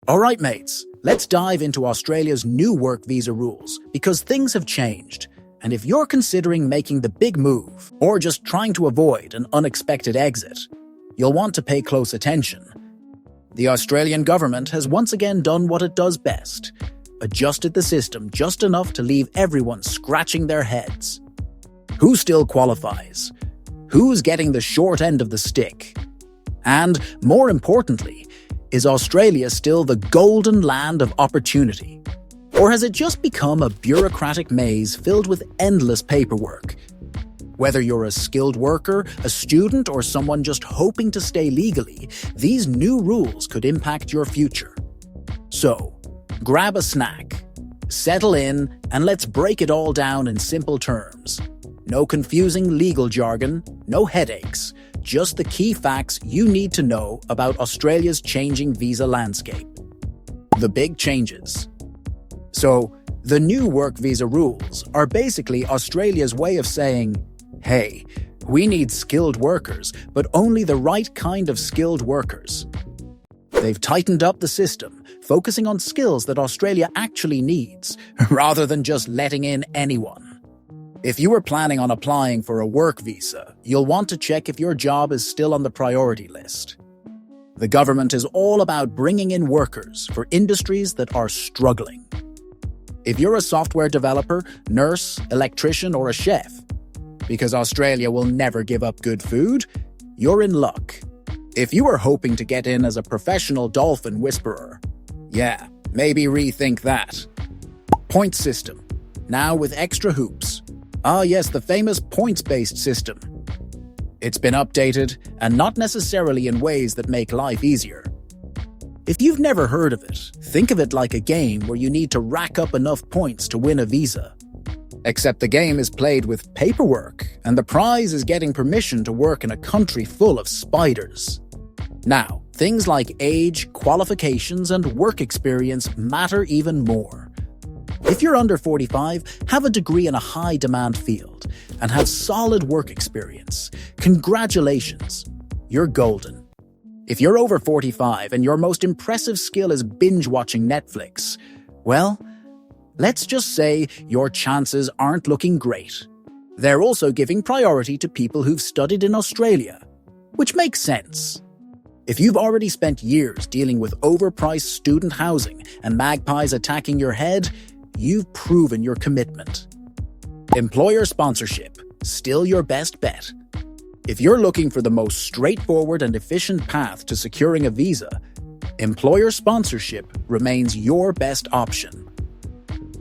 Alright mates, let's dive into Australia's new work visa rules because things have changed. And if you're considering making the big move or just trying to avoid an unexpected exit, you'll want to pay close attention. The Australian government has once again done what it does best, adjusted the system just enough to leave everyone scratching their heads. Who still qualifies? Who's getting the short end of the stick? And, more importantly, is Australia still the golden land of opportunity? Or has it just become a bureaucratic maze filled with endless paperwork? Whether you're a skilled worker, a student, or someone just hoping to stay legally, these new rules could impact your future. So, grab a snack, settle in, and let's break it all down in simple terms. No confusing legal jargon, no headaches, just the key facts you need to know about Australia's changing visa landscape. The big changes. So, the new work visa rules are basically Australia's way of saying, hey, we need skilled workers, but only the right kind of skilled workers. They've tightened up the system, focusing on skills that Australia actually needs, rather than just letting in anyone. If you were planning on applying for a work visa, you'll want to check if your job is still on the priority list. The government is all about bringing in workers for industries that are struggling. If you're a software developer, nurse, electrician, or a chef, because Australia will never give up good food, you're in luck. If you are hoping to get in as a professional dolphin whisperer, yeah, maybe rethink that. Point system, now with extra hoops. Ah yes, the famous points-based system. It's been updated, and not necessarily in ways that make life easier. If you've never heard of it, think of it like a game where you need to rack up enough points to win a visa. Except the game is played with paperwork, and the prize is getting permission to work in a country full of spiders. Now, things like age, qualifications, and work experience matter even more. If you're under 45, have a degree in a high-demand field, and have solid work experience, congratulations, you're golden. If you're over 45 and your most impressive skill is binge-watching Netflix, well, let's just say your chances aren't looking great. They're also giving priority to people who've studied in Australia, which makes sense. If you've already spent years dealing with overpriced student housing and magpies attacking your head, you've proven your commitment. Employer sponsorship, still your best bet. If you're looking for the most straightforward and efficient path to securing a visa, employer sponsorship remains your best option.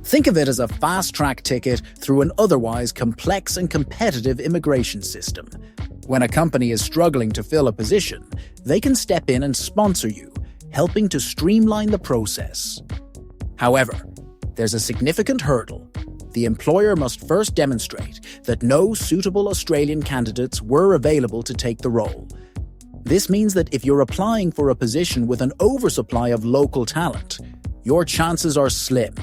Think of it as a fast-track ticket through an otherwise complex and competitive immigration system. When a company is struggling to fill a position, they can step in and sponsor you, helping to streamline the process. However, there's a significant hurdle. The employer must first demonstrate that no suitable Australian candidates were available to take the role. This means that if you're applying for a position with an oversupply of local talent, your chances are slim.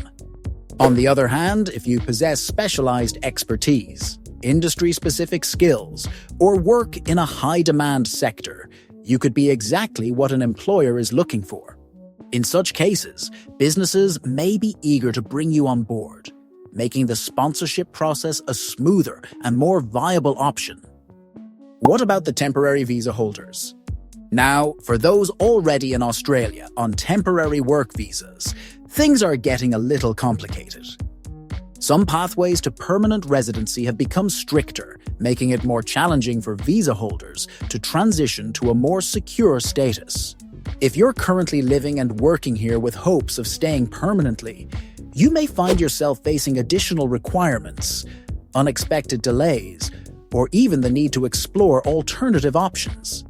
On the other hand, if you possess specialized expertise, industry-specific skills, or work in a high-demand sector, you could be exactly what an employer is looking for. In such cases, businesses may be eager to bring you on board, making the sponsorship process a smoother and more viable option. What about the temporary visa holders? Now, for those already in Australia on temporary work visas, things are getting a little complicated. Some pathways to permanent residency have become stricter, making it more challenging for visa holders to transition to a more secure status. If you're currently living and working here with hopes of staying permanently, you may find yourself facing additional requirements, unexpected delays, or even the need to explore alternative options.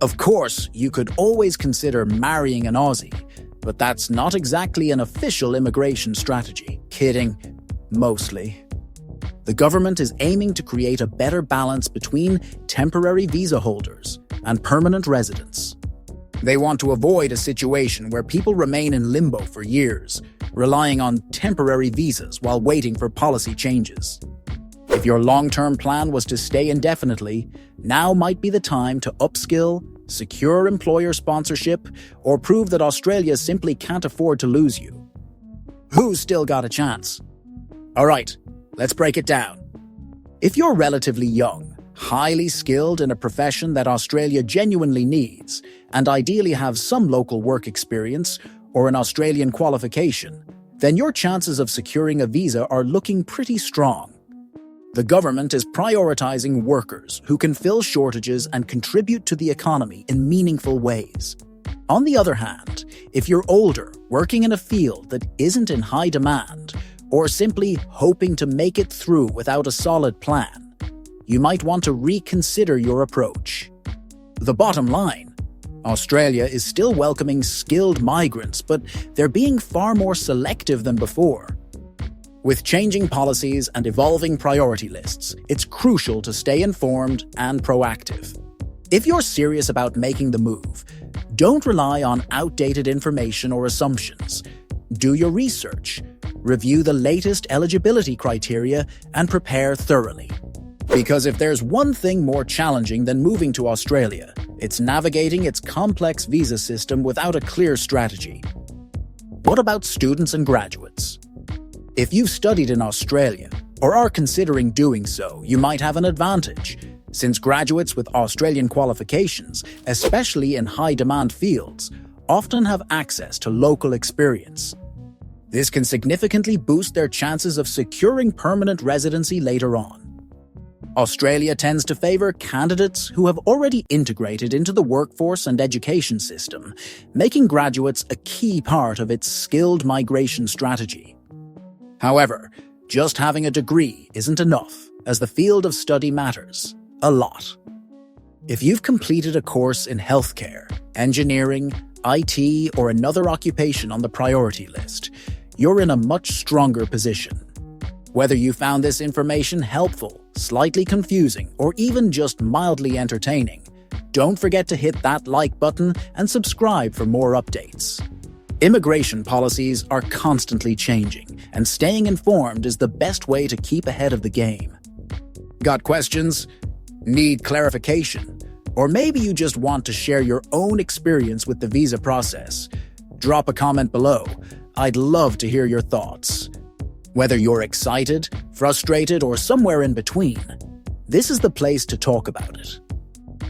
Of course, you could always consider marrying an Aussie, but that's not exactly an official immigration strategy. Kidding. Mostly. The government is aiming to create a better balance between temporary visa holders and permanent residents. They want to avoid a situation where people remain in limbo for years, relying on temporary visas while waiting for policy changes. If your long-term plan was to stay indefinitely, now might be the time to upskill, secure employer sponsorship, or prove that Australia simply can't afford to lose you? Who's still got a chance? All right, let's break it down. If you're relatively young, highly skilled in a profession that Australia genuinely needs, and ideally have some local work experience or an Australian qualification, then your chances of securing a visa are looking pretty strong. The government is prioritizing workers who can fill shortages and contribute to the economy in meaningful ways. On the other hand, if you're older, working in a field that isn't in high demand, or simply hoping to make it through without a solid plan, you might want to reconsider your approach. The bottom line: Australia is still welcoming skilled migrants, but they're being far more selective than before. With changing policies and evolving priority lists, it's crucial to stay informed and proactive. If you're serious about making the move, don't rely on outdated information or assumptions. Do your research, review the latest eligibility criteria, and prepare thoroughly. Because if there's one thing more challenging than moving to Australia, it's navigating its complex visa system without a clear strategy. What about students and graduates? If you've studied in Australia, or are considering doing so, you might have an advantage, since graduates with Australian qualifications, especially in high-demand fields, often have access to local experience. This can significantly boost their chances of securing permanent residency later on. Australia tends to favour candidates who have already integrated into the workforce and education system, making graduates a key part of its skilled migration strategy. However, just having a degree isn't enough, as the field of study matters a lot. If you've completed a course in healthcare, engineering, IT, or another occupation on the priority list, you're in a much stronger position. Whether you found this information helpful, slightly confusing, or even just mildly entertaining, don't forget to hit that like button and subscribe for more updates. Immigration policies are constantly changing, and staying informed is the best way to keep ahead of the game. Got questions? Need clarification? Or maybe you just want to share your own experience with the visa process? Drop a comment below. I'd love to hear your thoughts. Whether you're excited, frustrated, or somewhere in between, this is the place to talk about it.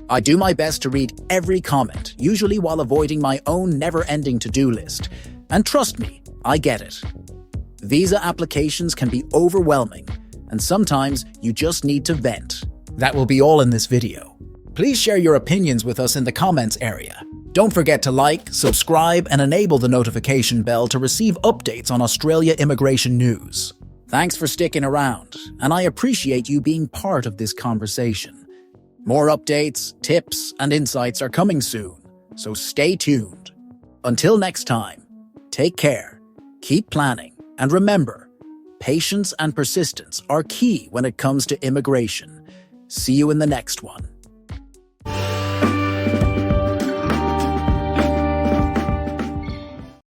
I do my best to read every comment, usually while avoiding my own never-ending to-do list. And trust me, I get it. Visa applications can be overwhelming, and sometimes you just need to vent. That will be all in this video. Please share your opinions with us in the comments area. Don't forget to like, subscribe, and enable the notification bell to receive updates on Australia immigration news. Thanks for sticking around, and I appreciate you being part of this conversation. More updates, tips, and insights are coming soon, so stay tuned. Until next time, take care, keep planning, and remember, patience and persistence are key when it comes to immigration. See you in the next one.